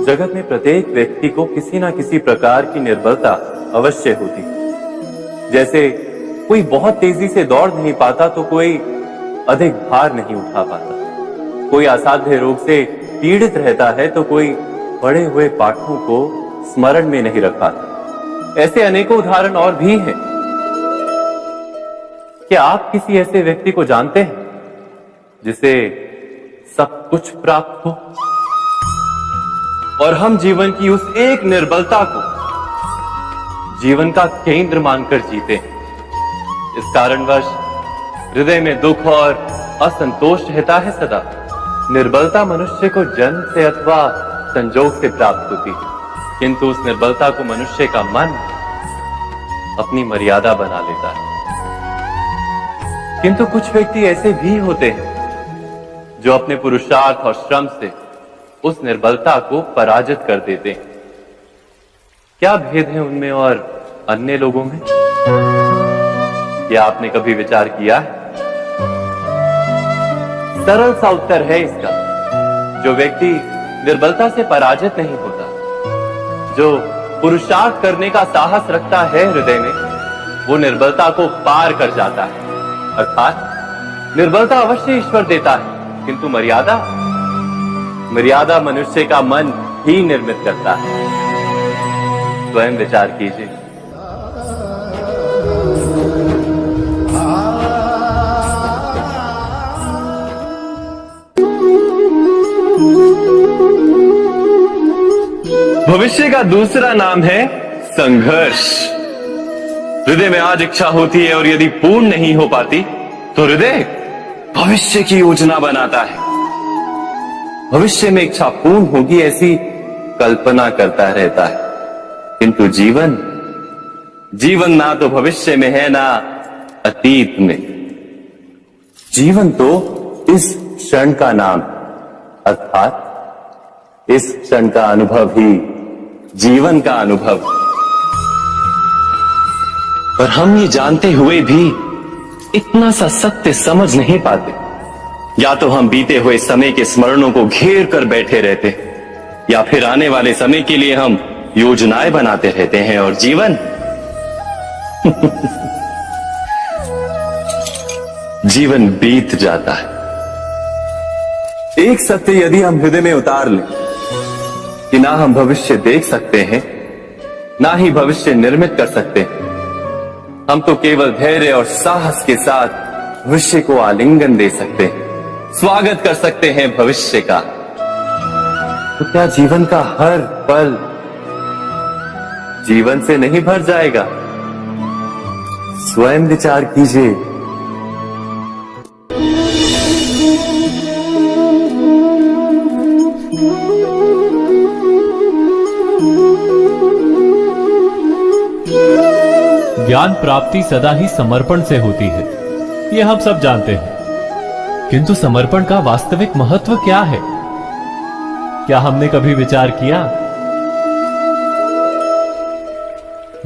जगत में प्रत्येक व्यक्ति को किसी ना किसी प्रकार की निर्बलता अवश्य होती। जैसे कोई बहुत तेजी से दौड़ नहीं पाता तो कोई अधिक भार नहीं उठा पाता, कोई असाध्य रोग से पीड़ित रहता है तो कोई पढ़े हुए पाठों को स्मरण में नहीं रख पाता। ऐसे अनेकों उदाहरण और भी हैं। क्या आप किसी ऐसे व्यक्ति को जानते हैं जिसे सब कुछ प्राप्त हो और हम जीवन की उस एक निर्बलता को जीवन का केंद्र मानकर जीते हैं? इस कारणवश हृदय में दुख और असंतोष रहता है सदा। निर्बलता मनुष्य को जन्म से अथवा संजोग से प्राप्त होती है, किंतु उस निर्बलता को मनुष्य का मन अपनी मर्यादा बना लेता है। किंतु कुछ व्यक्ति ऐसे भी होते हैं जो अपने पुरुषार्थ और श्रम से उस निर्बलता को पराजित कर देते हैं। क्या भेद है उनमें और अन्य लोगों में? क्या आपने कभी विचार किया है? सरल सा उत्तर है इसका। जो व्यक्ति निर्बलता से पराजित नहीं होता, जो पुरुषार्थ करने का साहस रखता है हृदय में, वो निर्बलता को पार कर जाता है। अर्थात निर्बलता अवश्य ईश्वर देता है, किंतु मर्यादा मनुष्य का मन ही निर्मित करता है। स्वयं विचार कीजिए। भविष्य का दूसरा नाम है संघर्ष। हृदय में आज इच्छा होती है और यदि पूर्ण नहीं हो पाती तो हृदय भविष्य की योजना बनाता है। भविष्य में इच्छा पूर्ण होगी ऐसी कल्पना करता रहता है, किंतु जीवन ना तो भविष्य में है ना अतीत में। जीवन तो इस क्षण का नाम, अर्थात इस क्षण का अनुभव ही जीवन का अनुभव। पर हम ये जानते हुए भी इतना सा सत्य समझ नहीं पाते। या तो हम बीते हुए समय के स्मरणों को घेर कर बैठे रहते, या फिर आने वाले समय के लिए हम योजनाएं बनाते रहते हैं और जीवन जीवन बीत जाता है। एक सत्य यदि हम हृदय में उतार लें कि ना हम भविष्य देख सकते हैं, ना ही भविष्य निर्मित कर सकते हैं, हम तो केवल धैर्य और साहस के साथ भविष्य को आलिंगन दे सकते हैं, स्वागत कर सकते हैं भविष्य का। तो क्या जीवन का हर पल जीवन से नहीं भर जाएगा? स्वयं विचार कीजिए। ज्ञान प्राप्ति सदा ही समर्पण से होती है, ये हम सब जानते हैं। किंतु समर्पण का वास्तविक महत्व क्या है? क्या हमने कभी विचार किया?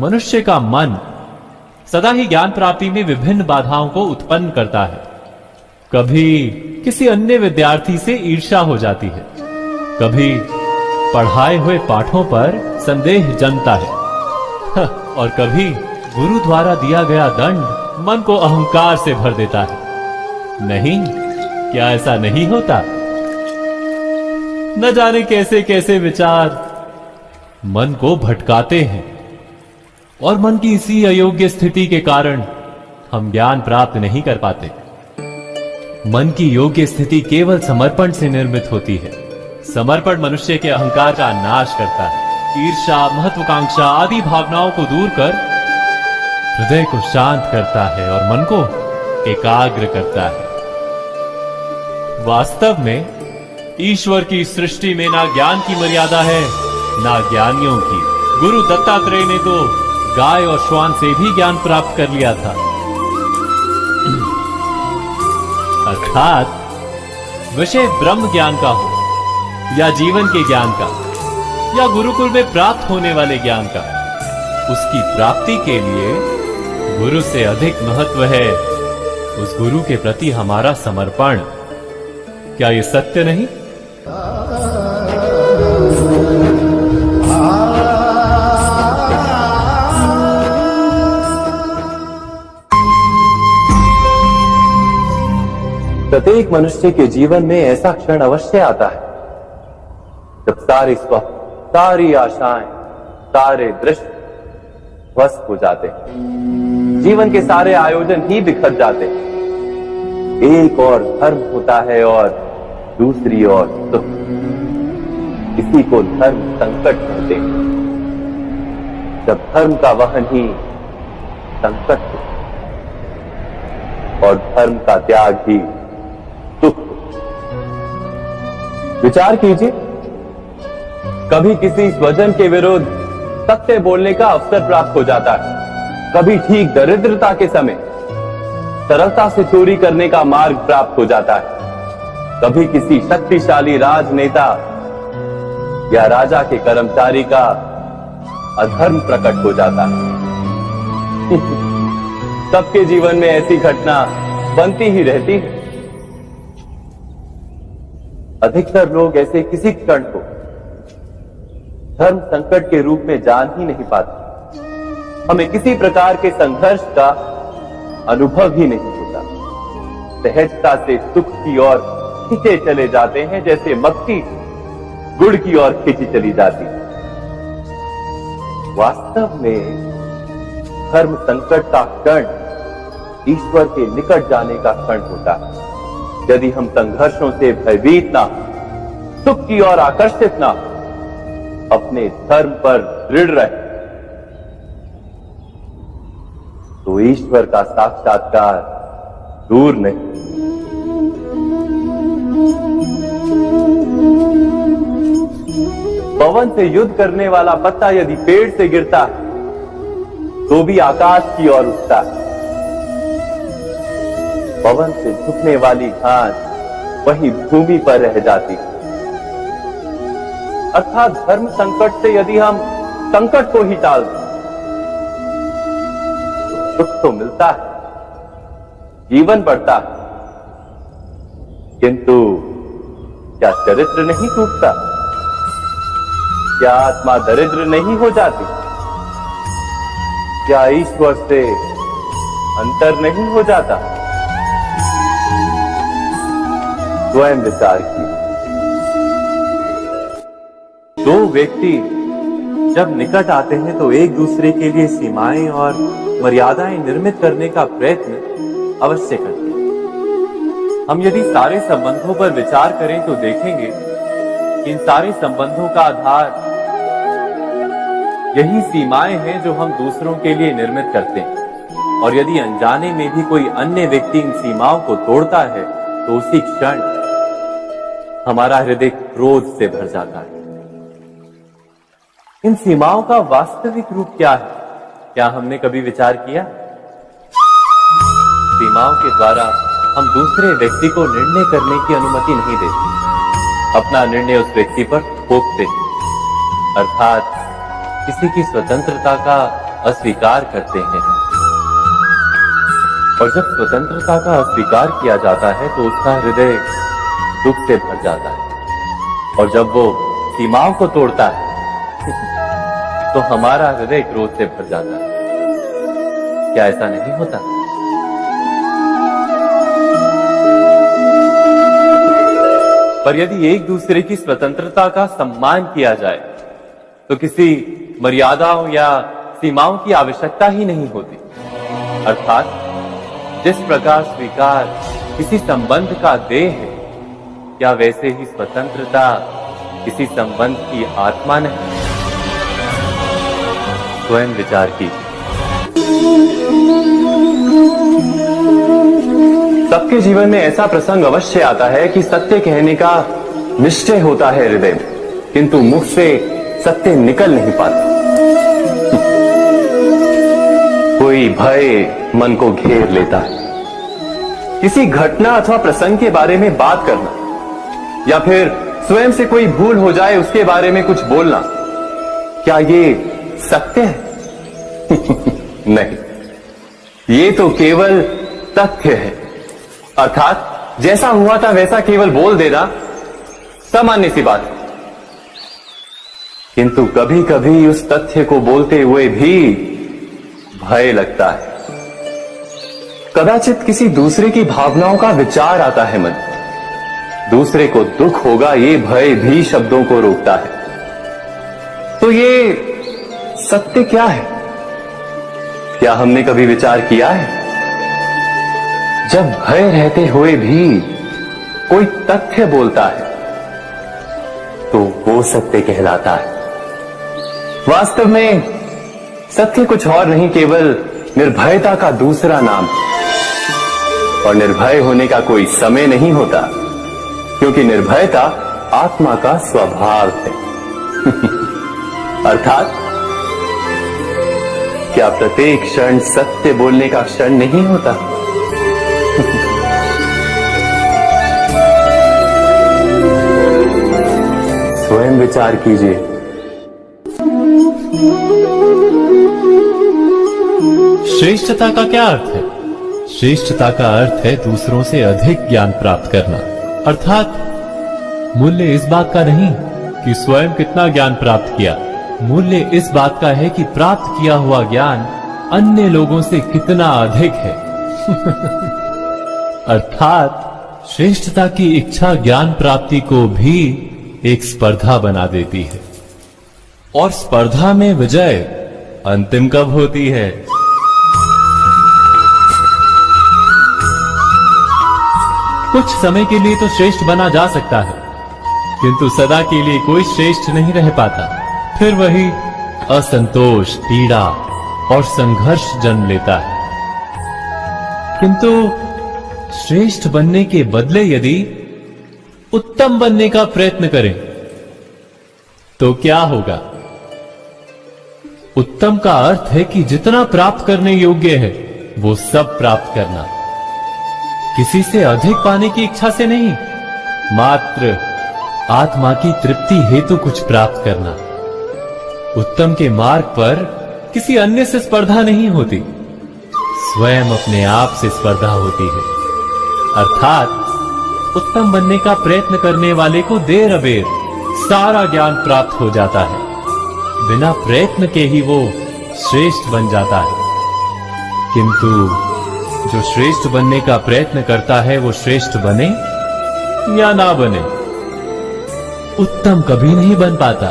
मनुष्य का मन सदा ही ज्ञान प्राप्ति में विभिन्न बाधाओं को उत्पन्न करता है। कभी किसी अन्य विद्यार्थी से ईर्ष्या हो जाती है, कभी पढ़ाए हुए पाठों पर संदेह जन्मता है और कभी गुरु द्वारा दिया गया दंड मन को अहंकार से भर देता है। नहीं, क्या ऐसा नहीं होता? न जाने कैसे कैसे विचार मन को भटकाते हैं और मन की इसी अयोग्य स्थिति के कारण हम ज्ञान प्राप्त नहीं कर पाते। मन की योग्य स्थिति केवल समर्पण से निर्मित होती है। समर्पण मनुष्य के अहंकार का नाश करता है, ईर्ष्या, महत्वाकांक्षा आदि भावनाओं को दूर कर हृदय को शांत करता है और मन को एकाग्र करता है। वास्तव में ईश्वर की सृष्टि में ना ज्ञान की मर्यादा है ना ज्ञानियों की। गुरु दत्तात्रेय ने तो गाय और श्वान से भी ज्ञान प्राप्त कर लिया था। अर्थात विषय ब्रह्म ज्ञान का हो या जीवन के ज्ञान का या गुरुकुल में प्राप्त होने वाले ज्ञान का, उसकी प्राप्ति के लिए गुरु से अधिक महत्व है उस गुरु के प्रति हमारा समर्पण। क्या ये सत्य नहीं? प्रत्येक मनुष्य के जीवन में ऐसा क्षण अवश्य आता है जब सारे स्वप्न, सारी आशाएं, सारे दृश्य ध्वस्त हो जाते हैं। जीवन के सारे आयोजन ही बिखर जाते हैं। एक और धर्म होता है और दूसरी ओर सुख। इसी को धर्म संकट कहते हैं। जब धर्म का वहन ही संकट हो और धर्म का त्याग ही सुख। विचार कीजिए, कभी किसी स्वजन के विरुद्ध सत्य बोलने का अवसर प्राप्त हो जाता है, कभी ठीक दरिद्रता के समय सरलता से चोरी करने का मार्ग प्राप्त हो जाता है, कभी किसी शक्तिशाली राजनेता या राजा के कर्मचारी का अधर्म प्रकट हो जाता है। सबके जीवन में ऐसी घटना बनती ही रहती है। अधिकतर लोग ऐसे किसी क्षण को धर्म संकट के रूप में जान ही नहीं पाते। हमें किसी प्रकार के संघर्ष का अनुभव ही नहीं होता। सहजता से सुख की ओर खींचे चले जाते हैं, जैसे मक्खी गुड़ की ओर खींची चली जाती है। वास्तव में धर्म संकट का क्षण ईश्वर के निकट जाने का क्षण होता है। यदि हम संघर्षों से भयभीत ना, सुख की ओर आकर्षित ना, अपने धर्म पर दृढ़ रहे, तो ईश्वर का साक्षात्कार दूर नहीं। पवन से युद्ध करने वाला पत्ता यदि पेड़ से गिरता है तो भी आकाश की ओर उठता है। पवन से झुकने वाली घास वही भूमि पर रह जाती है। अर्थात धर्म संकट से यदि हम संकट को ही टाल दें तो सुख तो मिलता है, जीवन बढ़ता है, किंतु क्या चरित्र नहीं टूटता? क्या आत्मा दरिद्र नहीं हो जाती? क्या ईश्वर से अंतर नहीं हो जाता? स्वयं विचार कीजिए। दो व्यक्ति जब निकट आते हैं तो एक दूसरे के लिए सीमाएं और मर्यादाएं निर्मित करने का प्रयत्न अवश्य करते हैं। हम यदि सारे संबंधों पर विचार करें तो देखेंगे कि इन सारे संबंधों का आधार यही सीमाएं हैं जो हम दूसरों के लिए निर्मित करते हैं। और यदि अनजाने में भी कोई अन्य व्यक्ति इन सीमाओं को तोड़ता है तो उसी क्षण हमारा हृदय क्रोध से भर जाता है। इन सीमाओं का वास्तविक रूप क्या है? क्या हमने कभी विचार किया? सीमाओं के द्वारा हम दूसरे व्यक्ति को निर्णय करने की अनुमति नहीं देते। अपना निर्णय उस व्यक्ति पर थोपते हैं, अर्थात किसी की स्वतंत्रता का अस्वीकार करते हैं। और जब स्वतंत्रता का अस्वीकार किया जाता है तो उसका हृदय दुख से भर जाता है। और जब वो सीमाओं को तोड़ता है तो हमारा हृदय क्रोध से भर जाता है। क्या ऐसा नहीं होता? पर यदि एक दूसरे की स्वतंत्रता का सम्मान किया जाए तो किसी मर्यादाओं या सीमाओं की आवश्यकता ही नहीं होती। अर्थात जिस प्रकार स्वीकार किसी संबंध का देह है, क्या वैसे ही स्वतंत्रता किसी संबंध की आत्मा नहीं? स्वयं विचार कीजिए। सबके जीवन में ऐसा प्रसंग अवश्य आता है कि सत्य कहने का निश्चय होता है हृदय में, किंतु मुख से सत्य निकल नहीं पाता। कोई भय मन को घेर लेता है। किसी घटना अथवा प्रसंग के बारे में बात करना या फिर स्वयं से कोई भूल हो जाए उसके बारे में कुछ बोलना, क्या ये सत्य है? नहीं, ये तो केवल तथ्य है। अर्थात जैसा हुआ था वैसा केवल बोल देना सामान्य सी बात है। किंतु कभी कभी उस तथ्य को बोलते हुए भी भय लगता है। कदाचित किसी दूसरे की भावनाओं का विचार आता है मन, दूसरे को दुख होगा ये भय भी शब्दों को रोकता है। तो ये सत्य क्या है? क्या हमने कभी विचार किया है? जब भय रहते हुए भी कोई तथ्य बोलता है तो वो सत्य कहलाता है। वास्तव में सत्य कुछ और नहीं, केवल निर्भयता का दूसरा नाम है। और निर्भय होने का कोई समय नहीं होता, क्योंकि निर्भयता आत्मा का स्वभाव है। अर्थात क्या प्रत्येक क्षण सत्य बोलने का क्षण नहीं होता? स्वयं विचार कीजिए। श्रेष्ठता का क्या अर्थ है? श्रेष्ठता का अर्थ है दूसरों से अधिक ज्ञान प्राप्त करना। अर्थात मूल्य इस बात का नहीं कि स्वयं कितना ज्ञान प्राप्त किया, मूल्य इस बात का है कि प्राप्त किया हुआ ज्ञान अन्य लोगों से कितना अधिक है। अर्थात श्रेष्ठता की इच्छा ज्ञान प्राप्ति को भी एक स्पर्धा बना देती है। और स्पर्धा में विजय अंतिम कब होती है? कुछ समय के लिए तो श्रेष्ठ बना जा सकता है, किंतु सदा के लिए कोई श्रेष्ठ नहीं रह पाता। फिर वही असंतोष, पीड़ा और संघर्ष जन्म लेता है। किंतु श्रेष्ठ बनने के बदले यदि उत्तम बनने का प्रयत्न करें तो क्या होगा? उत्तम का अर्थ है कि जितना प्राप्त करने योग्य है वो सब प्राप्त करना, किसी से अधिक पाने की इच्छा से नहीं, मात्र आत्मा की तृप्ति हेतु कुछ प्राप्त करना। उत्तम के मार्ग पर किसी अन्य से स्पर्धा नहीं होती, स्वयं अपने आप से स्पर्धा होती है। अर्थात उत्तम बनने का प्रयत्न करने वाले को देर अबेर सारा ज्ञान प्राप्त हो जाता है, बिना प्रयत्न के ही वो श्रेष्ठ बन जाता है। किंतु जो श्रेष्ठ बनने का प्रयत्न करता है वो श्रेष्ठ बने या ना बने, उत्तम कभी नहीं बन पाता।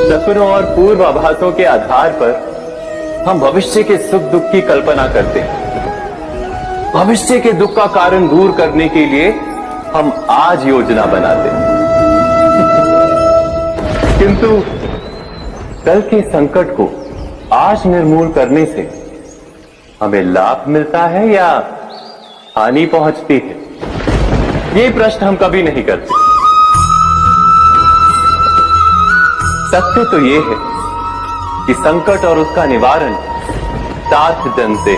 सपनों और पूर्वाभासों के आधार पर हम भविष्य के सुख दुख की कल्पना करते हैं। भविष्य के दुख का कारण दूर करने के लिए हम आज योजना बनाते हैं। किंतु कल के संकट को आज निर्मूल करने से हमें लाभ मिलता है या हानि पहुंचती है? ये प्रश्न हम कभी नहीं करते। सत्य तो ये है कि संकट और उसका निवारण साथ जन से,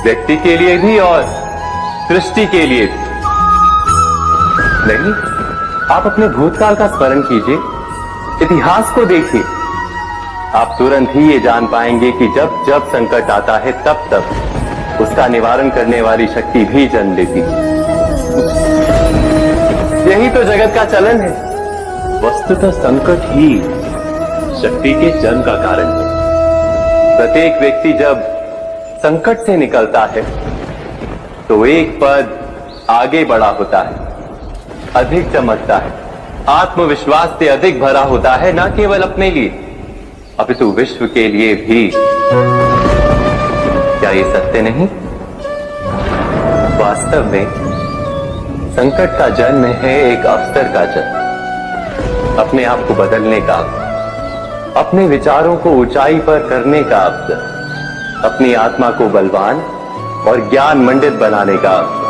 व्यक्ति के लिए भी और सृष्टि के लिए भी। नहीं, आप अपने भूतकाल का स्मरण कीजिए, इतिहास को देखिए, आप तुरंत ही ये जान पाएंगे कि जब जब संकट आता है तब तब उसका निवारण करने वाली शक्ति भी जन्म लेती है। यही तो जगत का चलन है। वस्तुतः संकट ही शक्ति के जन्म का कारण है। प्रत्येक व्यक्ति जब संकट से निकलता है तो एक पद आगे बढ़ा होता है, अधिक चमकता है, आत्मविश्वास से अधिक भरा होता है, न केवल अपने लिए अपितु विश्व के लिए भी। क्या ये सत्य नहीं? वास्तव में संकट का जन्म है एक अवसर का जन्म, अपने आप को बदलने का, अपने विचारों को ऊंचाई पर करने का अवसर, अपनी आत्मा को बलवान और ज्ञान मंडित बनाने का अवसर।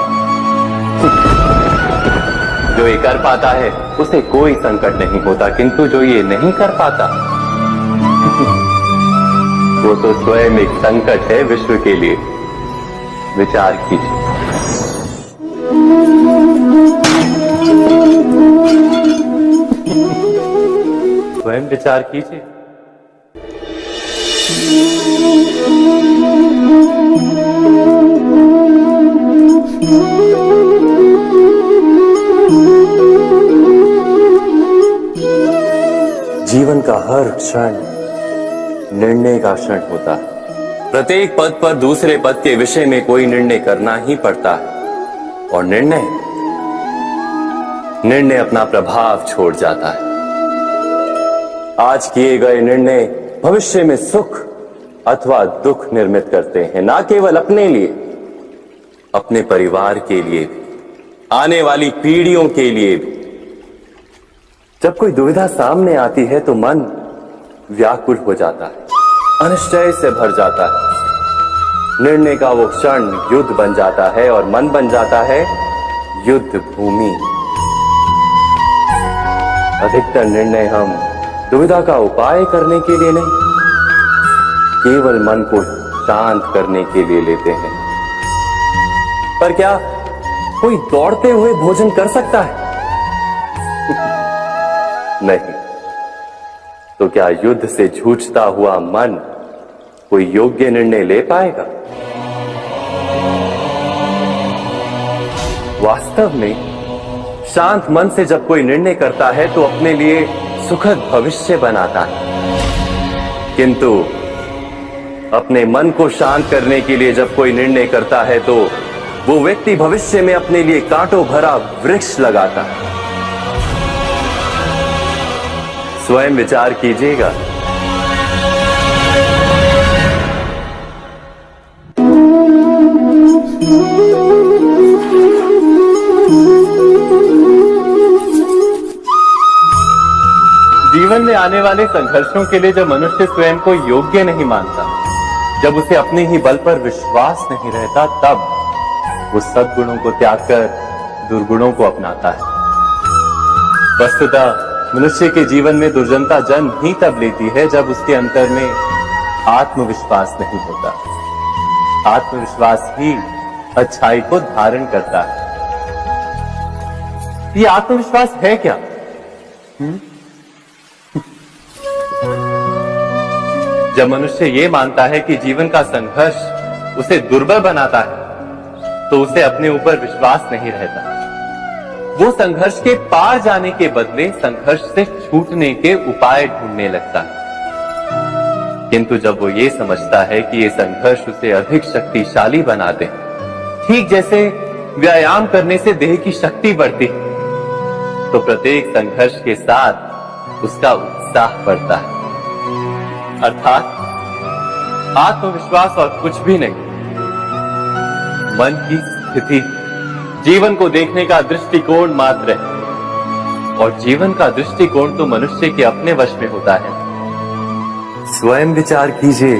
जो ये कर पाता है उसे कोई संकट नहीं होता, किंतु जो ये नहीं कर पाता वो तो स्वयं एक संकट है विश्व के लिए। विचार कीजिए। स्वयं विचार कीजिए। जीवन का हर क्षण निर्णय का क्षण होता है। प्रत्येक पद पर दूसरे पद के विषय में कोई निर्णय करना ही पड़ता है और निर्णय अपना प्रभाव छोड़ जाता है। आज किए गए निर्णय भविष्य में सुख अथवा दुख निर्मित करते हैं, ना केवल अपने लिए, अपने परिवार के लिए भी, आने वाली पीढ़ियों के लिए भी। जब कोई दुविधा सामने आती है तो मन व्याकुल हो जाता है, अनिश्चय से भर जाता है। निर्णय का वो क्षण युद्ध बन जाता है और मन बन जाता है युद्ध भूमि। अधिकतर निर्णय हम दुविधा का उपाय करने के लिए नहीं, केवल मन को शांत करने के लिए लेते हैं। पर क्या कोई दौड़ते हुए भोजन कर सकता है? नहीं। तो क्या युद्ध से जूझता हुआ मन कोई योग्य निर्णय ले पाएगा? वास्तव में शांत मन से जब कोई निर्णय करता है तो अपने लिए सुखद भविष्य बनाता है, किंतु अपने मन को शांत करने के लिए जब कोई निर्णय करता है तो वो व्यक्ति भविष्य में अपने लिए कांटों भरा वृक्ष लगाता है। स्वयं विचार कीजिएगा। जीवन में आने वाले संघर्षों के लिए जब मनुष्य स्वयं को योग्य नहीं मानता, जब उसे अपने ही बल पर विश्वास नहीं रहता, तब वो सद्गुणों को त्याग कर दुर्गुणों को अपनाता है। वस्तुतः मनुष्य के जीवन में दुर्जनता जन्म ही तब लेती है जब उसके अंतर में आत्मविश्वास नहीं होता। आत्मविश्वास ही अच्छाई को धारण करता है। ये आत्मविश्वास है क्या? जब मनुष्य ये मानता है कि जीवन का संघर्ष उसे दुर्बल बनाता है, तो उसे अपने ऊपर विश्वास नहीं रहता। वो संघर्ष के पार जाने के बदले संघर्ष से छूटने के उपाय ढूंढने लगता है। किंतु जब वो ये समझता है कि ये संघर्ष उसे अधिक शक्तिशाली बनाते, ठीक जैसे व्यायाम करने से देह की शक्ति बढ़ती, तो प्रत्येक संघर्ष के साथ उसका उत्साह बढ़ता है। अर्थात आत्मविश्वास और कुछ भी नहीं, मन की स्थिति जीवन को देखने का दृष्टिकोण मात्र है, और जीवन का दृष्टिकोण तो मनुष्य के अपने वश में होता है। स्वयं विचार कीजिए।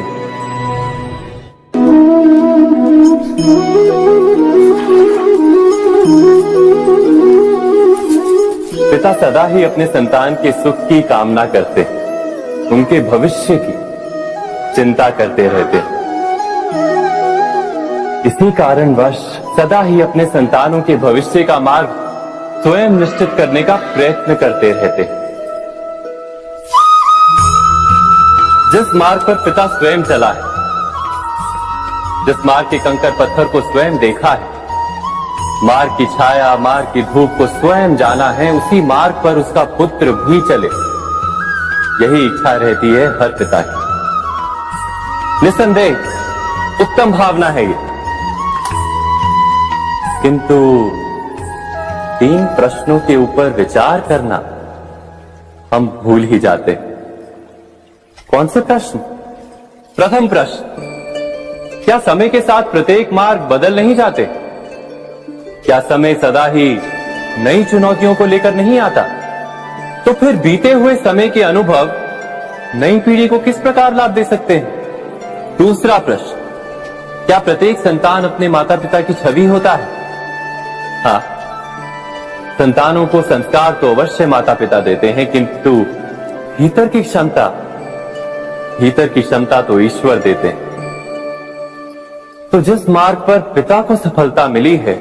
पिता सदा ही अपने संतान के सुख की कामना करते हैं, उनके भविष्य की चिंता करते रहते हैं। इसी कारणवश सदा ही अपने संतानों के भविष्य का मार्ग स्वयं निश्चित करने का प्रयत्न करते रहते हैं। जिस मार्ग पर पिता स्वयं चला है, जिस मार्ग के कंकर पत्थर को स्वयं देखा है, मार्ग की छाया, मार्ग की धूप को स्वयं जाना है, उसी मार्ग पर उसका पुत्र भी चले, यही इच्छा रहती है हर पिता की। निसंदेह उत्तम भावना है ये, किंतु 3 प्रश्नों के ऊपर विचार करना हम भूल ही जाते हैं। कौन से प्रश्न? प्रथम प्रश्न, क्या समय के साथ प्रत्येक मार्ग बदल नहीं जाते? क्या समय सदा ही नई चुनौतियों को लेकर नहीं आता? तो फिर बीते हुए समय के अनुभव नई पीढ़ी को किस प्रकार लाभ दे सकते हैं? दूसरा प्रश्न, क्या प्रत्येक संतान अपने माता पिता की छवि होता है? हाँ, संतानों को संस्कार तो अवश्य माता पिता देते हैं, किंतु भीतर की क्षमता तो ईश्वर देते हैं। तो जिस मार्ग पर पिता को सफलता मिली है,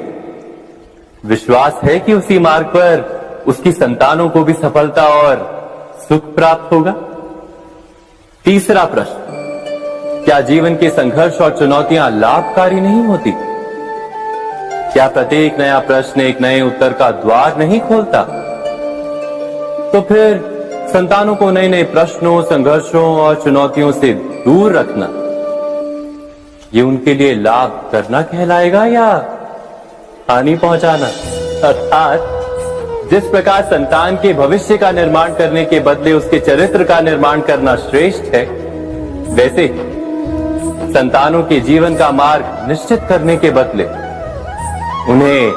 विश्वास है कि उसी मार्ग पर उसकी संतानों को भी सफलता और सुख प्राप्त होगा। तीसरा प्रश्न, क्या जीवन के संघर्ष और चुनौतियां लाभकारी नहीं होती? क्या प्रत्येक नया प्रश्न एक नए उत्तर का द्वार नहीं खोलता? तो फिर संतानों को नए नए प्रश्नों, संघर्षों और चुनौतियों से दूर रखना, ये उनके लिए लाभ करना कहलाएगा या हानि पहुंचाना? अर्थात जिस प्रकार संतान के भविष्य का निर्माण करने के बदले उसके चरित्र का निर्माण करना श्रेष्ठ है, वैसे संतानों के जीवन का मार्ग निश्चित करने के बदले उन्हें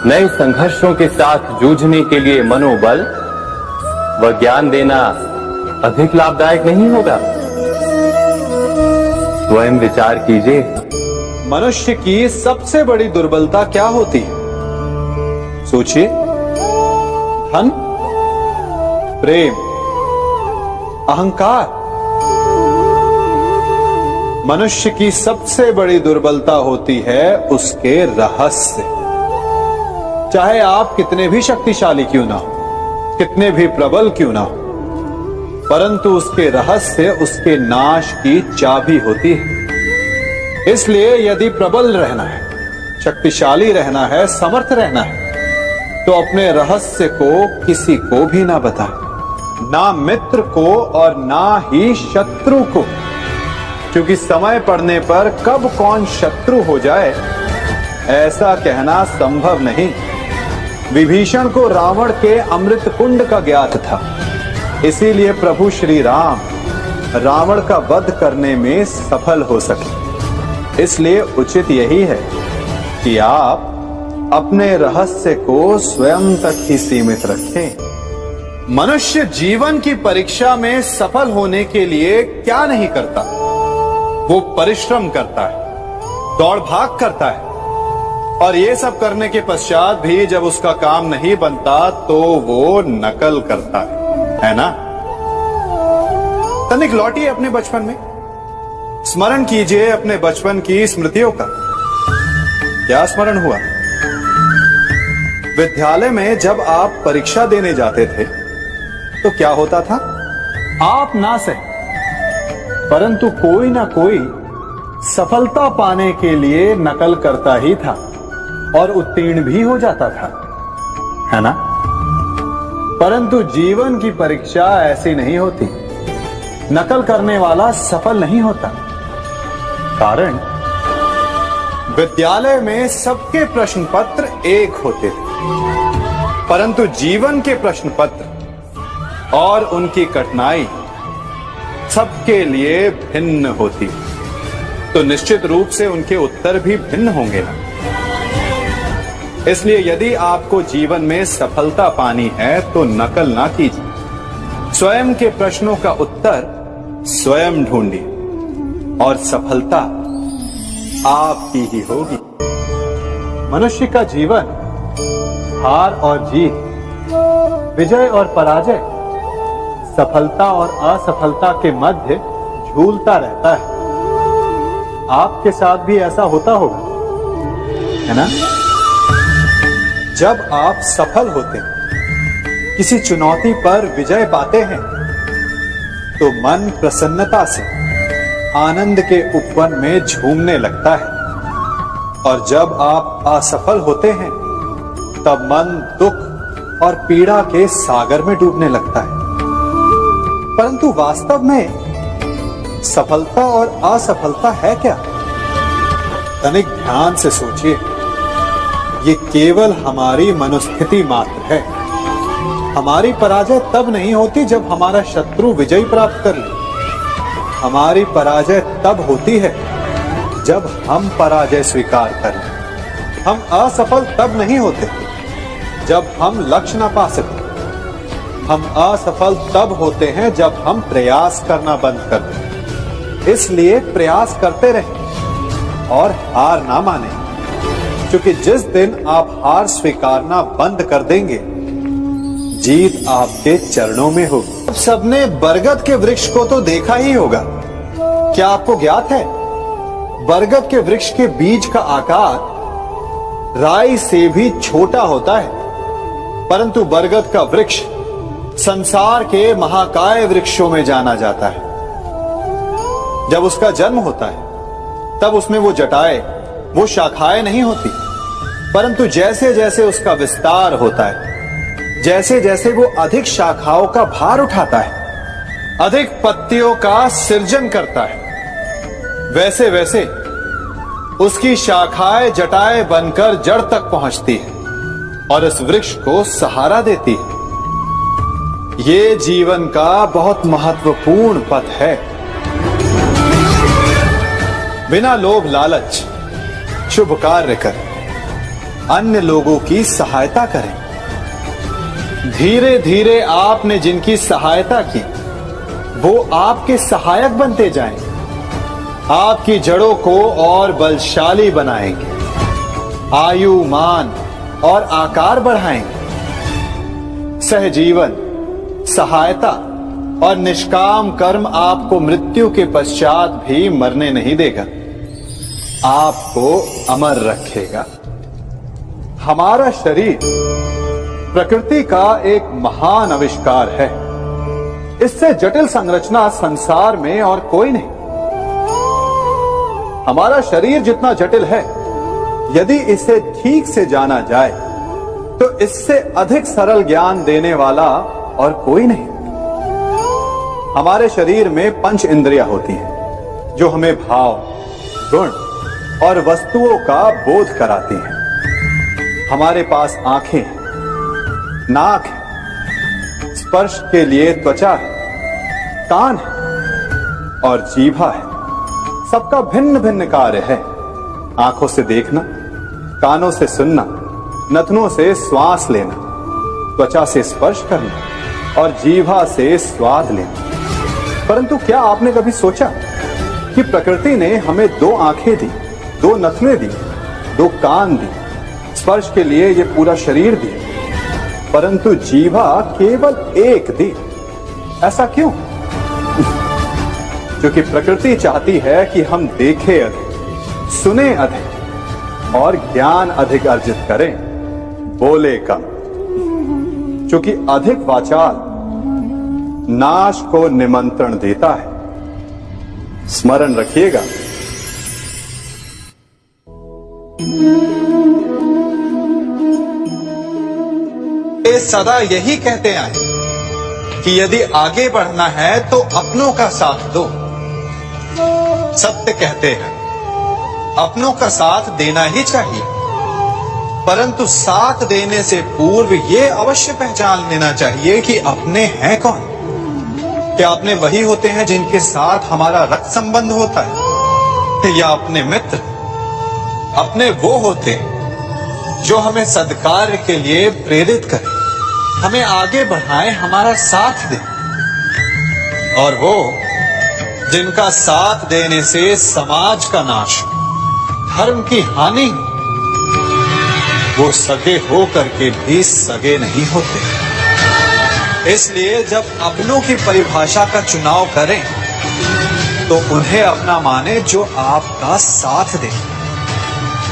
नए संघर्षों के साथ जूझने के लिए मनोबल व ज्ञान देना अधिक लाभदायक नहीं होगा? स्वयं विचार कीजिए। मनुष्य की सबसे बड़ी दुर्बलता क्या होती है? सोचिए। धन, प्रेम, अहंकार। मनुष्य की सबसे बड़ी दुर्बलता होती है उसके रहस्य। चाहे आप कितने भी शक्तिशाली क्यों ना हो, कितने भी प्रबल क्यों ना हो, परंतु उसके रहस्य उसके नाश की चाबी होती है। इसलिए यदि प्रबल रहना है, शक्तिशाली रहना है, समर्थ रहना है, तो अपने रहस्य को किसी को भी ना बताएं, ना मित्र को और ना ही शत्रु को, क्योंकि समय पड़ने पर कब कौन शत्रु हो जाए ऐसा कहना संभव नहीं। विभीषण को रावण के अमृत कुंड का ज्ञात था, इसीलिए प्रभु श्री राम रावण का वध करने में सफल हो सके। इसलिए उचित यही है कि आप अपने रहस्य को स्वयं तक ही सीमित रखें। मनुष्य जीवन की परीक्षा में सफल होने के लिए क्या नहीं करता? वो परिश्रम करता है, दौड़ भाग करता है, और ये सब करने के पश्चात भी जब उसका काम नहीं बनता तो वो नकल करता है ना? तनिक लौटिए अपने बचपन में, स्मरण कीजिए अपने बचपन की स्मृतियों का। क्या स्मरण हुआ? विद्यालय में जब आप परीक्षा देने जाते थे तो क्या होता था? आप ना सही, परंतु कोई ना कोई सफलता पाने के लिए नकल करता ही था और उत्तीर्ण भी हो जाता था, है ना? परंतु जीवन की परीक्षा ऐसी नहीं होती। नकल करने वाला सफल नहीं होता। कारण विद्यालय में सबके प्रश्न पत्र एक होते थे, परंतु जीवन के प्रश्न पत्र और उनकी कठिनाई सबके लिए भिन्न होती, तो निश्चित रूप से उनके उत्तर भी भिन्न होंगे ना। इसलिए यदि आपको जीवन में सफलता पानी है तो नकल ना कीजिए, स्वयं के प्रश्नों का उत्तर स्वयं ढूंढिए और सफलता आपकी ही होगी। मनुष्य का जीवन हार और जीत, विजय और पराजय, सफलता और असफलता के मध्य झूलता रहता है। आपके साथ भी ऐसा होता होगा, है ना? जब आप सफल होते हैं, किसी चुनौती पर विजय पाते हैं, तो मन प्रसन्नता से आनंद के उपवन में झूमने लगता है, और जब आप असफल होते हैं तब मन दुख और पीड़ा के सागर में डूबने लगता है। परंतु वास्तव में सफलता और असफलता है क्या? तनिक ध्यान से सोचिए। ये केवल हमारी मनोस्थिति मात्र है। हमारी पराजय तब नहीं होती जब हमारा शत्रु विजय प्राप्त कर ले। हमारी पराजय तब होती है जब हम पराजय स्वीकार कर लें। हम असफल तब नहीं होते जब हम लक्ष्य न पा सके। हम असफल तब होते हैं जब हम प्रयास करना बंद कर दें। इसलिए प्रयास करते रहें और हार ना माने, क्योंकि जिस दिन आप हार स्वीकारना बंद कर देंगे, जीत आपके चरणों में होगी। अब सबने बरगद के वृक्ष को तो देखा ही होगा। क्या आपको ज्ञात है, बरगद के वृक्ष के बीज का आकार राई से भी छोटा होता है, परंतु बरगद का वृक्ष संसार के महाकाय वृक्षों में जाना जाता है। जब उसका जन्म होता है तब उसमें वो जटाएं, वो शाखाएं नहीं होती, परंतु जैसे जैसे उसका विस्तार होता है, जैसे जैसे वो अधिक शाखाओं का भार उठाता है, अधिक पत्तियों का सृजन करता है, वैसे वैसे उसकी शाखाएं जटाएं बनकर जड़ तक पहुंचती है और इस वृक्ष को सहारा देती है। ये जीवन का बहुत महत्वपूर्ण पथ है। बिना लोभ लालच शुभ कार्य करें, अन्य लोगों की सहायता करें। धीरे धीरे आपने जिनकी सहायता की वो आपके सहायक बनते जाएं, आपकी जड़ों को और बलशाली बनाएंगे, आयु मान और आकार बढ़ाएंगे। सहजीवन, सहायता और निष्काम कर्म आपको मृत्यु के पश्चात भी मरने नहीं देगा, आपको अमर रखेगा। हमारा शरीर प्रकृति का एक महान आविष्कार है। इससे जटिल संरचना संसार में और कोई नहीं। हमारा शरीर जितना जटिल है, यदि इसे ठीक से जाना जाए तो इससे अधिक सरल ज्ञान देने वाला और कोई नहीं। हमारे शरीर में पंच इंद्रियां होती हैं जो हमें भाव, गुण और वस्तुओं का बोध कराती हैं। हमारे पास आंखें हैं, नाक है, स्पर्श के लिए त्वचा है, कान है और जीभा है। सबका भिन्न भिन्न कार्य है। आंखों से देखना, कानों से सुनना, नथनों से श्वास लेना, त्वचा से स्पर्श करना और जीभा से स्वाद लेना। परंतु क्या आपने कभी सोचा कि प्रकृति ने हमें 2 आंखें दी, 2 नथने दी, 2 कान दी, स्पर्श के लिए ये पूरा शरीर दिया, परंतु जीभा केवल 1 दी? ऐसा क्यों? क्योंकि प्रकृति चाहती है कि हम देखें अधिक, सुने अधिक और ज्ञान अधिक अर्जित करें, बोले कम। क्योंकि अधिक वाचाल नाश को निमंत्रण देता है। स्मरण रखिएगा। ये सदा यही कहते आए कि यदि आगे बढ़ना है तो अपनों का साथ दो। सत्य कहते हैं, अपनों का साथ देना ही चाहिए, परंतु साथ देने से पूर्व ये अवश्य पहचान लेना चाहिए कि अपने हैं कौन। क्या अपने वही होते हैं जिनके साथ हमारा रक्त संबंध होता है, या अपने मित्र? अपने वो होते हैं जो हमें सद्कार्य के लिए प्रेरित करें, हमें आगे बढ़ाएं, हमारा साथ दें। और वो जिनका साथ देने से समाज का नाश, धर्म की हानि, वो सगे हो करके भी सगे नहीं होते। इसलिए जब अपनों की परिभाषा का चुनाव करें तो उन्हें अपना माने जो आपका साथ दे,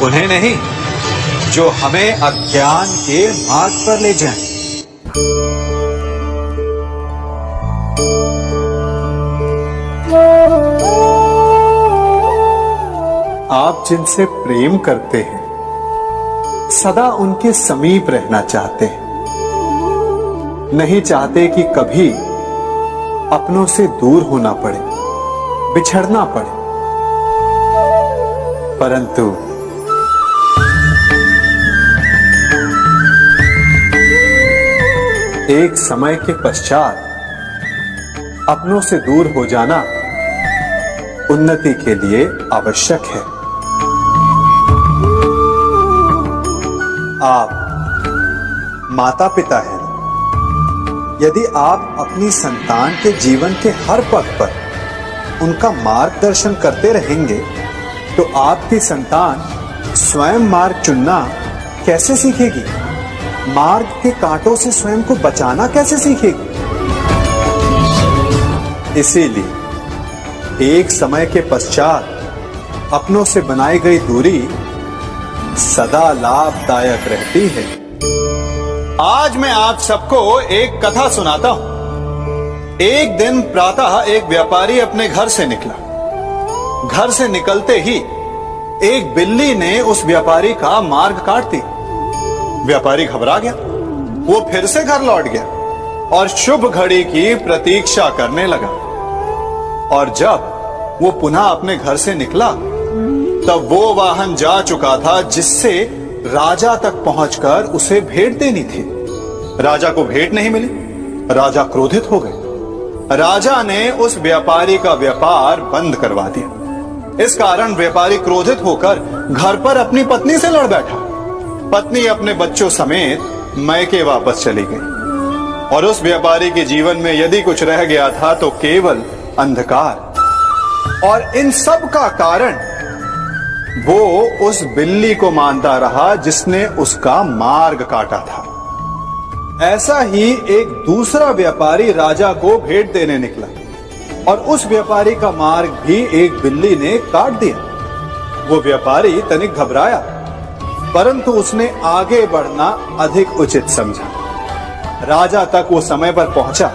उन्हें नहीं जो हमें अज्ञान के मार्ग पर ले जाएं। आप जिनसे प्रेम करते हैं सदा उनके समीप रहना चाहते हैं, नहीं चाहते कि कभी अपनों से दूर होना पड़े, बिछड़ना पड़े। परंतु एक समय के पश्चात अपनों से दूर हो जाना उन्नति के लिए आवश्यक है। आप माता पिता हैं। यदि आप अपनी संतान के जीवन के हर पग पर उनका मार्गदर्शन करते रहेंगे तो आपकी संतान स्वयं मार्ग चुनना कैसे सीखेगी? मार्ग के कांटों से स्वयं को बचाना कैसे सीखेगी? इसीलिए एक समय के पश्चात अपनों से बनाई गई दूरी सदा लाभदायक रहती है। आज मैं आप सबको एक कथा सुनाता हूं। एक दिन प्रातः एक व्यापारी अपने घर से निकला। घर से निकलते ही एक बिल्ली ने उस व्यापारी का मार्ग काट दिया। व्यापारी घबरा गया, वो फिर से घर लौट गया और शुभ घड़ी की प्रतीक्षा करने लगा। और जब वो पुनः अपने घर से निकला तब वो वाहन जा चुका था जिससे राजा तक पहुंचकर उसे भेंट देनी थी। राजा को भेंट नहीं मिली। राजा क्रोधित हो गए। राजा ने उस व्यापारी का व्यापार बंद करवा दिया। इस कारण व्यापारी क्रोधित होकर घर पर अपनी पत्नी से लड़ बैठा। पत्नी अपने बच्चों समेत मैके वापस चली गई और उस व्यापारी के जीवन में यदि कुछ रह गया था तो केवल अंधकार। और इन सब का कारण वो उस बिल्ली को मानता रहा जिसने उसका मार्ग काटा था। ऐसा ही एक दूसरा व्यापारी राजा को भेंट देने निकला और उस व्यापारी का मार्ग भी एक बिल्ली ने काट दिया। वो व्यापारी तनिक घबराया, परंतु उसने आगे बढ़ना अधिक उचित समझा। राजा तक वो समय पर पहुंचा।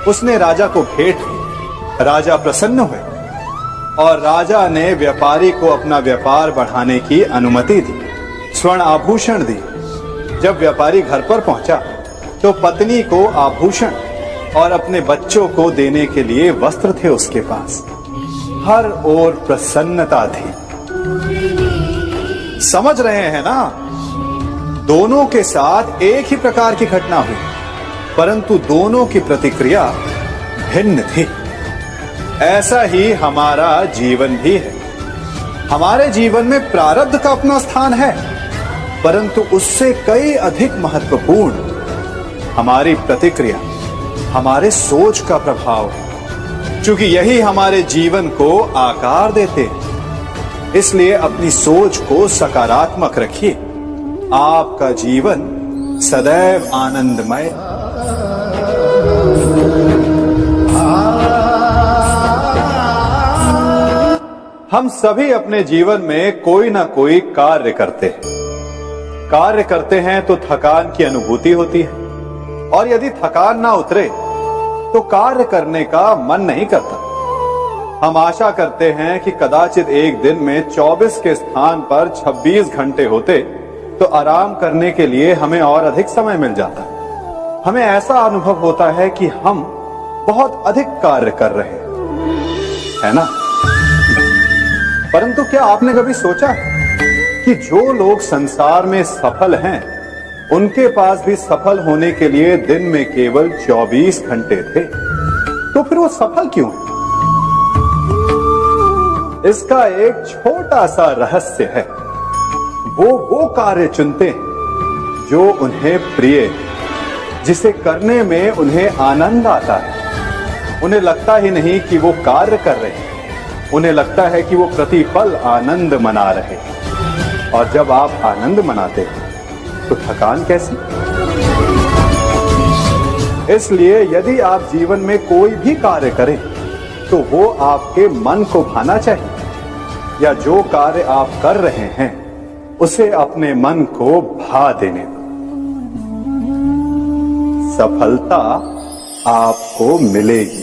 उसने राजा को भेंट दी। राजा प्रसन्न हुए और राजा ने व्यापारी को अपना व्यापार बढ़ाने की अनुमति दी, स्वर्ण आभूषण दी। जब व्यापारी घर पर पहुंचा तो पत्नी को आभूषण और अपने बच्चों को देने के लिए वस्त्र थे उसके पास। हर ओर प्रसन्नता थी। समझ रहे हैं ना? दोनों के साथ एक ही प्रकार की घटना हुई, परंतु दोनों की प्रतिक्रिया भिन्न थी। ऐसा ही हमारा जीवन भी है। हमारे जीवन में प्रारब्ध का अपना स्थान है, परंतु उससे कई अधिक महत्वपूर्ण हमारी प्रतिक्रिया, हमारे सोच का प्रभाव है, क्योंकि यही हमारे जीवन को आकार देते हैं। इसलिए अपनी सोच को सकारात्मक रखिए। आपका जीवन सदैव आनंदमय। हम सभी अपने जीवन में कोई ना कोई कार्य करते हैं। कार्य करते हैं तो थकान की अनुभूति होती है और यदि थकान ना उतरे तो कार्य करने का मन नहीं करता। हम आशा करते हैं कि कदाचित एक दिन में 24 के स्थान पर 26 घंटे होते तो आराम करने के लिए हमें और अधिक समय मिल जाता। हमें ऐसा अनुभव होता है कि हम बहुत अधिक कार्य कर रहे हैं, है ना? परंतु क्या आपने कभी सोचा कि जो लोग संसार में सफल हैं, उनके पास भी सफल होने के लिए दिन में केवल 24 घंटे थे, तो फिर वो सफल क्यों है? इसका एक छोटा सा रहस्य है। वो कार्य चुनते हैं जो उन्हें प्रिय है, जिसे करने में उन्हें आनंद आता है। उन्हें लगता ही नहीं कि वो कार्य कर रहे हैं, उन्हें लगता है कि वो प्रतिपल आनंद मना रहे हैं। और जब आप आनंद मनाते हैं तो थकान कैसी? इसलिए यदि आप जीवन में कोई भी कार्य करें तो वो आपके मन को भाना चाहिए, या जो कार्य आप कर रहे हैं उसे अपने मन को भा देने दो। सफलता आपको मिलेगी।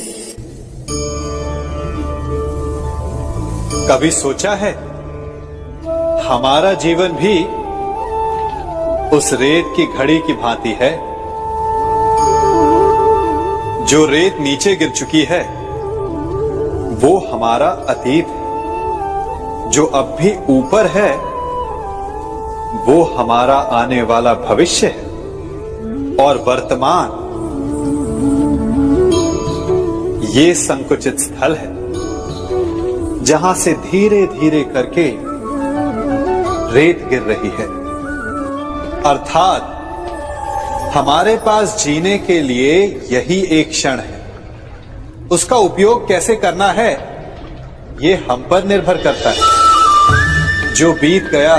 कभी सोचा है हमारा जीवन भी उस रेत की घड़ी की भांति है? जो रेत नीचे गिर चुकी है वो हमारा अतीत है, जो अब भी ऊपर है वो हमारा आने वाला भविष्य है, और वर्तमान ये संकुचित स्थल है जहां से धीरे धीरे करके रेत गिर रही है। अर्थात हमारे पास जीने के लिए यही एक क्षण है। उसका उपयोग कैसे करना है ये हम पर निर्भर करता है। जो बीत गया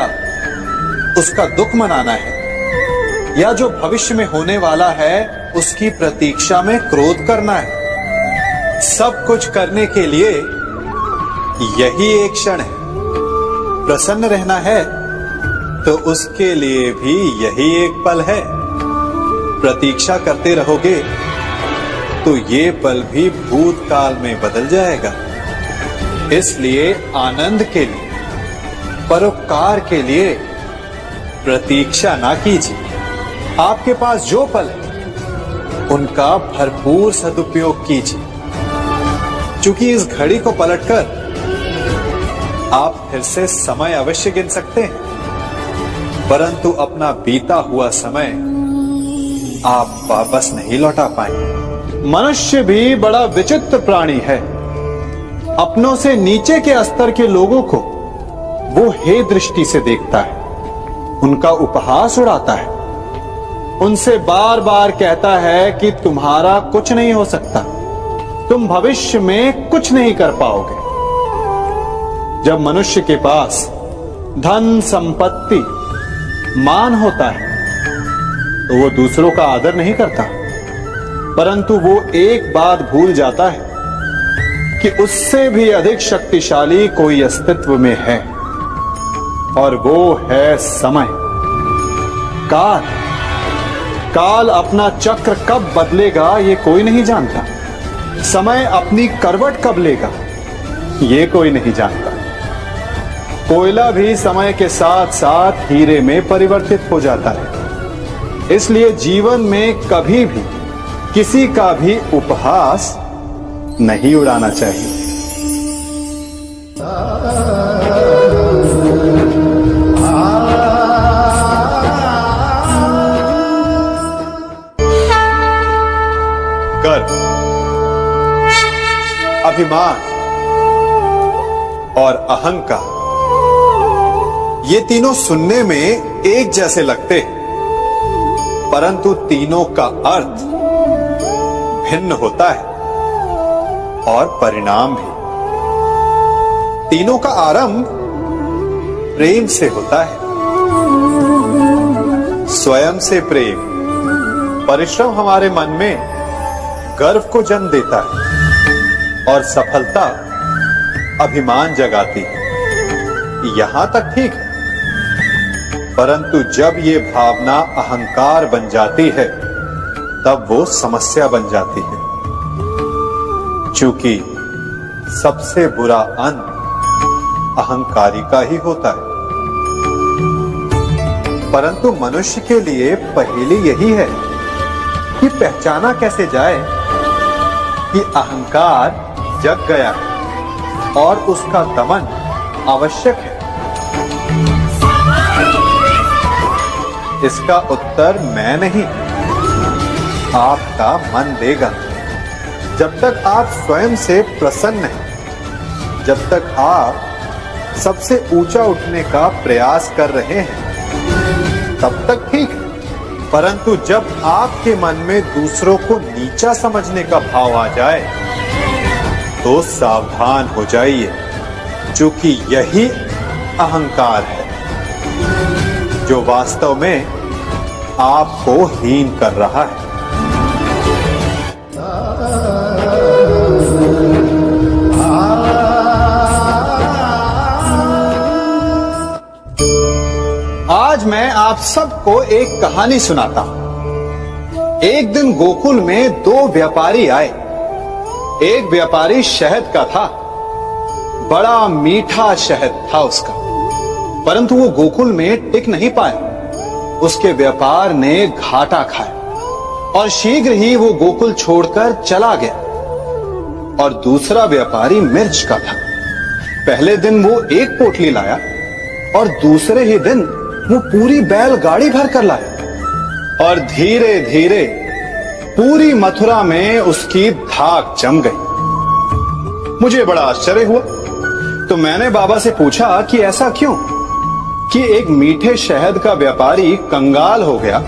उसका दुख मनाना है, या जो भविष्य में होने वाला है उसकी प्रतीक्षा में क्रोध करना है। सब कुछ करने के लिए यही एक क्षण है। प्रसन्न रहना है तो उसके लिए भी यही एक पल है। प्रतीक्षा करते रहोगे तो ये पल भी भूतकाल में बदल जाएगा। इसलिए आनंद के लिए, परोपकार के लिए प्रतीक्षा ना कीजिए, आपके पास जो पल है उनका भरपूर सदुपयोग कीजिए, क्योंकि इस घड़ी को पलटकर आप फिर से समय अवश्य गिन सकते हैं, परंतु अपना बीता हुआ समय आप वापस नहीं लौटा पाएंगे। मनुष्य भी बड़ा विचित्र प्राणी है। अपनों से नीचे के स्तर के लोगों को वो हे दृष्टि से देखता है, उनका उपहास उड़ाता है, उनसे बार बार कहता है कि तुम्हारा कुछ नहीं हो सकता, तुम भविष्य में कुछ नहीं कर पाओगे। जब मनुष्य के पास धन, संपत्ति, मान होता है तो वो दूसरों का आदर नहीं करता, परंतु वो एक बात भूल जाता है कि उससे भी अधिक शक्तिशाली कोई अस्तित्व में है, और वो है समय। काल काल अपना चक्र कब बदलेगा ये कोई नहीं जानता। समय अपनी करवट कब लेगा ये कोई नहीं जानता। कोयला भी समय के साथ साथ हीरे में परिवर्तित हो जाता है। इसलिए जीवन में कभी भी किसी का भी उपहास नहीं उड़ाना चाहिए। गर्व, अभिमान और अहंकार, ये तीनों सुनने में एक जैसे लगते हैं, परंतु तीनों का अर्थ भिन्न होता है और परिणाम भी। तीनों का आरंभ प्रेम से होता है। स्वयं से प्रेम, परिश्रम हमारे मन में गर्व को जन्म देता है और सफलता अभिमान जगाती है। यहां तक ठीक है, परंतु जब ये भावना अहंकार बन जाती है तब वो समस्या बन जाती है, क्योंकि सबसे बुरा अंत अहंकारी का ही होता है। परंतु मनुष्य के लिए पहेली यही है कि पहचाना कैसे जाए कि अहंकार जग गया है और उसका दमन आवश्यक है। इसका उत्तर मैं नहीं, आपका मन देगा। जब तक आप स्वयं से प्रसन्न हैं, जब तक आप सबसे ऊंचा उठने का प्रयास कर रहे हैं, तब तक ठीक है। परंतु जब आपके मन में दूसरों को नीचा समझने का भाव आ जाए तो सावधान हो जाइए, क्योंकि यही अहंकार है जो वास्तव में आपको हीन कर रहा है। आज मैं आप सबको एक कहानी सुनाता हूं। एक दिन गोकुल में दो व्यापारी आए। एक व्यापारी शहद का था, बड़ा मीठा शहद था उसका, परंतु वो गोकुल में टिक नहीं पाया। उसके व्यापार ने घाटा खाया और शीघ्र ही वो गोकुल छोड़कर चला गया। और दूसरा व्यापारी मिर्च का था। पहले दिन वो एक पोटली लाया और दूसरे ही दिन वो पूरी बैलगाड़ी भर कर लाया, और धीरे धीरे पूरी मथुरा में उसकी धाक जम गई। मुझे बड़ा आश्चर्य हुआ, तो मैंने बाबा से पूछा कि ऐसा क्यों कि एक मीठे शहद का व्यापारी कंगाल हो गया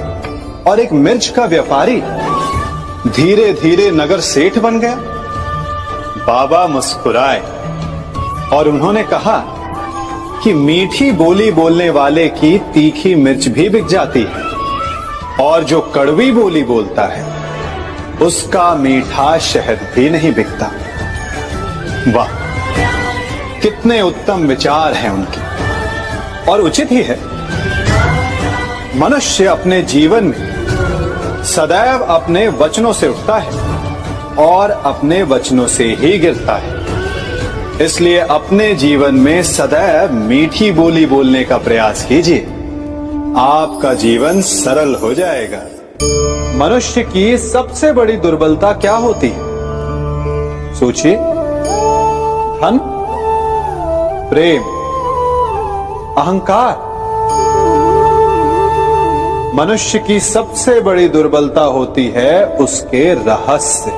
और एक मिर्च का व्यापारी धीरे धीरे नगर सेठ बन गया। बाबा मुस्कुराए और उन्होंने कहा कि मीठी बोली बोलने वाले की तीखी मिर्च भी बिक जाती है, और जो कड़वी बोली बोलता है उसका मीठा शहद भी नहीं बिकता। वाह, कितने उत्तम विचार हैं उनके, और उचित ही है। मनुष्य अपने जीवन में सदैव अपने वचनों से उठता है और अपने वचनों से ही गिरता है। इसलिए अपने जीवन में सदैव मीठी बोली बोलने का प्रयास कीजिए, आपका जीवन सरल हो जाएगा। मनुष्य की सबसे बड़ी दुर्बलता क्या होती है? सोचिए। धन, प्रेम, अहंकार। मनुष्य की सबसे बड़ी दुर्बलता होती है उसके रहस्य।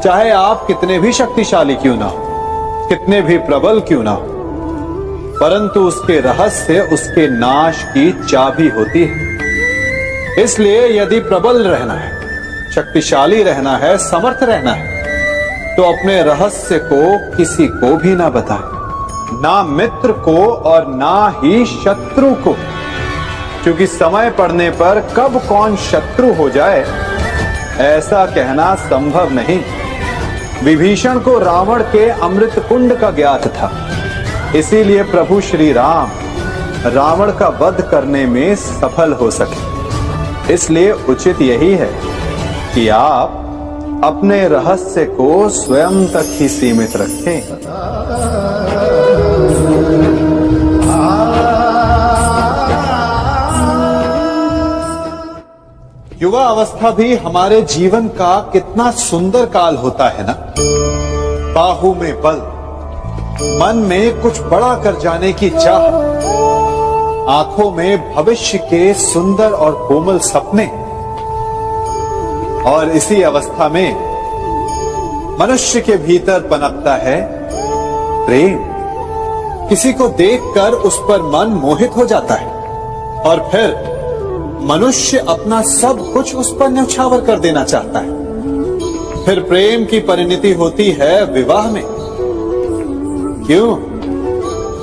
चाहे आप कितने भी शक्तिशाली क्यों ना हो, कितने भी प्रबल क्यों ना हो, परंतु उसके रहस्य उसके नाश की चाबी होती है। इसलिए यदि प्रबल रहना है, शक्तिशाली रहना है, समर्थ रहना है, तो अपने रहस्य को किसी को भी ना बताएं, ना मित्र को और ना ही शत्रु को, क्योंकि समय पड़ने पर कब कौन शत्रु हो जाए ऐसा कहना संभव नहीं। विभीषण को रावण के अमृत कुंड का ज्ञात था, इसीलिए प्रभु श्री राम रावण का वध करने में सफल हो सके। इसलिए उचित यही है कि आप अपने रहस्य को स्वयं तक ही सीमित रखें। युवा अवस्था भी हमारे जीवन का कितना सुंदर काल होता है ना। बाहु में बल, मन में कुछ बड़ा कर जाने की चाह, आंखों में भविष्य के सुंदर और कोमल सपने। और इसी अवस्था में मनुष्य के भीतर पनपता है प्रेम। किसी को देखकर उस पर मन मोहित हो जाता है और फिर मनुष्य अपना सब कुछ उस पर न्यौछावर कर देना चाहता है। फिर प्रेम की परिणति होती है विवाह में। क्यों?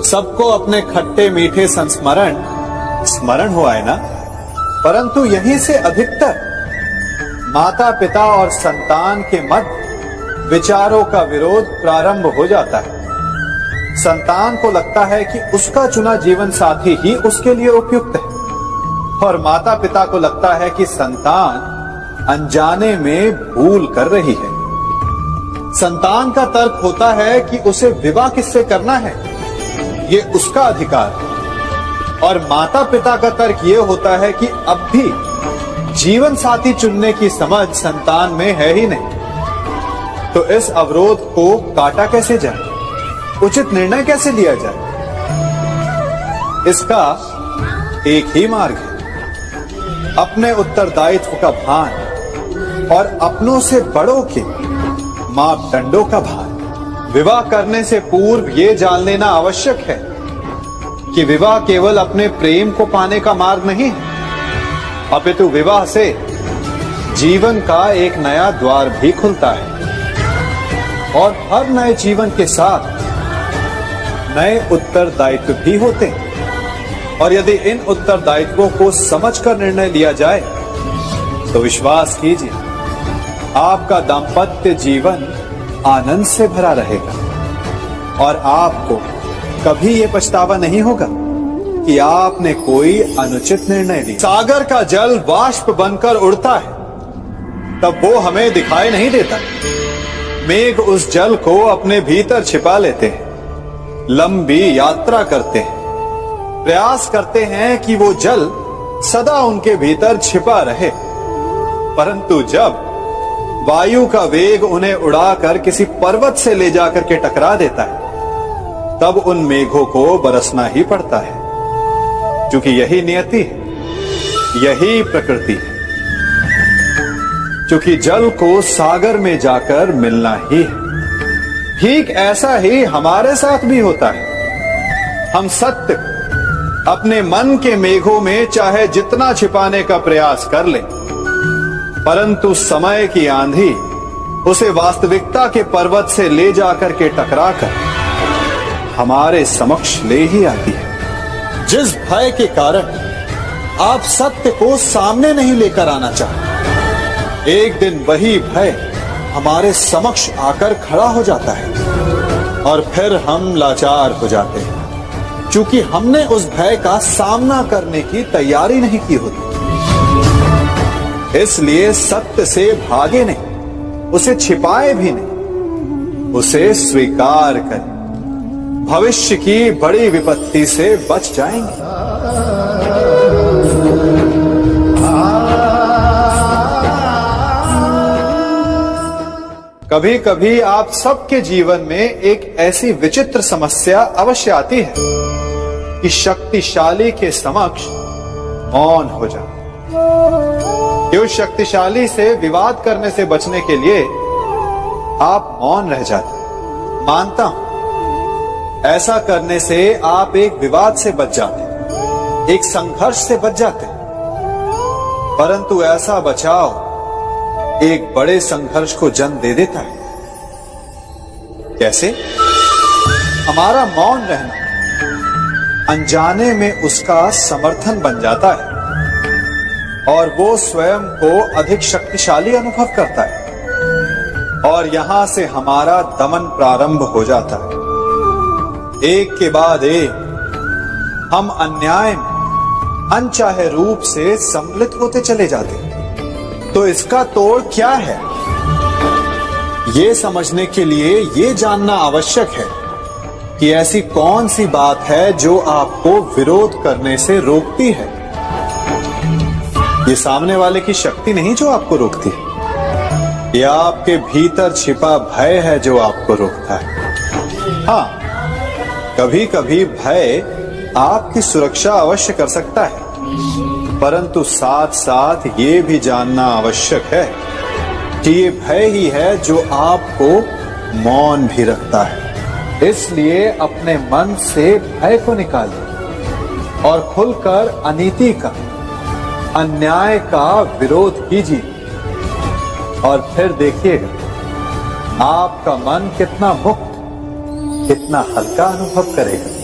सबको अपने खट्टे मीठे संस्मरण स्मरण हुआ है ना। परंतु यहीं से अधिकतर माता पिता और संतान के मध्य विचारों का विरोध प्रारंभ हो जाता है। संतान को लगता है कि उसका चुना जीवन साथी ही उसके लिए उपयुक्त है, और माता पिता को लगता है कि संतान अनजाने में भूल कर रही है। संतान का तर्क होता है कि उसे विवाह किससे करना है, ये उसका अधिकार है, और माता पिता का तर्क ये होता है कि अब भी जीवन साथी चुनने की समझ संतान में है ही नहीं। तो इस अवरोध को काटा कैसे जाए, उचित निर्णय कैसे लिया जाए? इसका एक ही मार्ग है, अपने उत्तरदायित्व का भान और अपनों से बड़ों के मापदंडों का भान। विवाह करने से पूर्व ये जान लेना आवश्यक है कि विवाह केवल अपने प्रेम को पाने का मार्ग नहीं है, अपितु विवाह से जीवन का एक नया द्वार भी खुलता है। और हर नए जीवन के साथ नए उत्तरदायित्व भी होते हैं, और यदि इन उत्तरदायित्वों को समझकर निर्णय लिया जाए तो विश्वास कीजिए आपका दाम्पत्य जीवन आनंद से भरा रहेगा और आपको कभी ये पछतावा नहीं होगा कि आपने कोई अनुचित निर्णय लिया। सागर का जल वाष्प बनकर उड़ता है, तब वो हमें दिखाई नहीं देता। मेघ उस जल को अपने भीतर छिपा लेते हैं, लंबी यात्रा करते हैं, प्रयास करते हैं कि वो जल सदा उनके भीतर छिपा रहे। परंतु जब वायु का वेग उन्हें उड़ाकर किसी पर्वत से ले जाकर के टकरा देता है, तब उन मेघों को बरसना ही पड़ता है, क्योंकि यही नियति है, यही प्रकृति है। क्योंकि जल को सागर में जाकर मिलना ही है। ठीक ऐसा ही हमारे साथ भी होता है। हम सत्य अपने मन के मेघों में चाहे जितना छिपाने का प्रयास कर ले, परंतु समय की आंधी उसे वास्तविकता के पर्वत से ले जाकर के टकराकर हमारे समक्ष ले ही आती है। जिस भय के कारण आप सत्य को सामने नहीं लेकर आना चाहते, एक दिन वही भय हमारे समक्ष आकर खड़ा हो जाता है और फिर हम लाचार हो जाते हैं, क्योंकि हमने उस भय का सामना करने की तैयारी नहीं की होती। इसलिए सत्य से भागे नहीं, उसे छिपाए भी नहीं, उसे स्वीकार करें। भविष्य की बड़ी विपत्ति से बच जाएंगे। कभी कभी आप सबके जीवन में एक ऐसी विचित्र समस्या अवश्य आती है कि शक्तिशाली के समक्ष मौन हो जाए। कि उस शक्तिशाली से विवाद करने से बचने के लिए आप मौन रह जाते। मानता हूं ऐसा करने से आप एक विवाद से बच जाते, एक संघर्ष से बच जाते, परंतु ऐसा बचाव एक बड़े संघर्ष को जन्म दे देता है। कैसे? हमारा मौन रहना अनजाने में उसका समर्थन बन जाता है और वो स्वयं को अधिक शक्तिशाली अनुभव करता है और यहां से हमारा दमन प्रारंभ हो जाता है। एक के बाद एक हम अन्याय में अनचाहे रूप से सम्मिलित होते चले जाते हैं। तो इसका तोड़ क्या है? ये समझने के लिए ये जानना आवश्यक है कि ऐसी कौन सी बात है जो आपको विरोध करने से रोकती है। ये सामने वाले की शक्ति नहीं जो आपको रोकती है, यह आपके भीतर छिपा भय है जो आपको रोकता है। हाँ, कभी कभी भय आपकी सुरक्षा अवश्य कर सकता है, परंतु साथ साथ ये भी जानना आवश्यक है कि ये भय ही है जो आपको मौन भी रखता है। इसलिए अपने मन से भय को निकालिए और खुलकर अनीति का, अन्याय का विरोध कीजिए और फिर देखिएगा आपका मन कितना मुक्त, कितना हल्का अनुभव करेगा।